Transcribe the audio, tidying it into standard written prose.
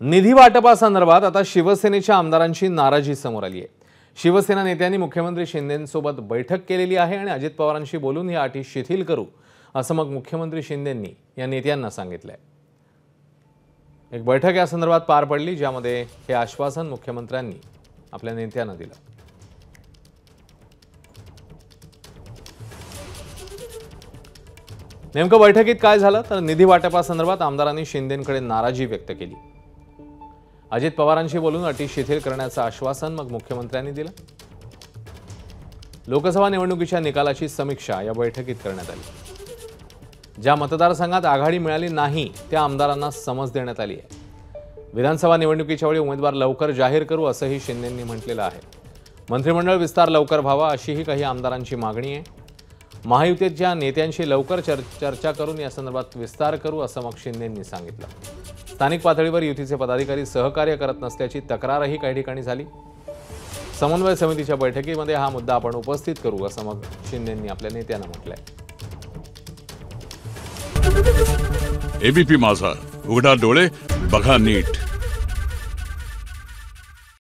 निधी वाटपासंदर्भात आता शिवसेनेच्या आमदारांची नाराजी समोर आली आहे। शिवसेना नेत्यांनी मुख्यमंत्री शिंदेंसोबत बैठक केलेली आहे आणि अजित पवारांशी बोलून ही अटी शिथिल करू असं मग मुख्यमंत्री शिंदेंनी या नेत्यांना सांगितलंय। एक बैठक या संदर्भात पार पडली ज्यामध्ये हे आश्वासन मुख्यमंत्र्यांनी आपल्या नेत्यांना दिलं। नेमकं बैठकीत काय झालं तर निधी वाटपासंदर्भात आमदारांनी शिंदेंकडे नाराजी व्यक्त केली। अजित पवारांशी बोलून अटी शिथिल करण्याचं आश्वासन मग मुख्यमंत्र्यांनी दिलं। लोकसभा निवडणुकीच्या निकालाची समीक्षा या बैठकीत करण्यात आली। ज्या मतदारसंघात आघाडी मिळाली नाही त्या आमदारांना समज देण्यात आली आहे। विधानसभा निवडणुकीच्या वेळी उमेदवार लवकर जाहीर करू असंही शिंदेंनी म्हटलेलं आहे। मंत्रिमंडळ विस्तार लवकर व्हावा अशीही काही आमदारांची मागणी आहे। महायुतीच्या नेत्यांशी लवकर चर्चा करून या संदर्भात विस्तार करू असं मग शिंदेंनी सांगितलं। स्थानिक पातळीवर युतीचे पदाधिकारी सहकार्य करत नसल्याची तक्रारही काही ठिकाणी झाली। समन्वय समितीच्या बैठकीमध्ये हा मुद्दा आपण उपस्थित करू असं मग शिंदेंनी आपल्या नेत्यांना म्हटलंय। एबीपी माझा, उघडा डोळे बघा नीट।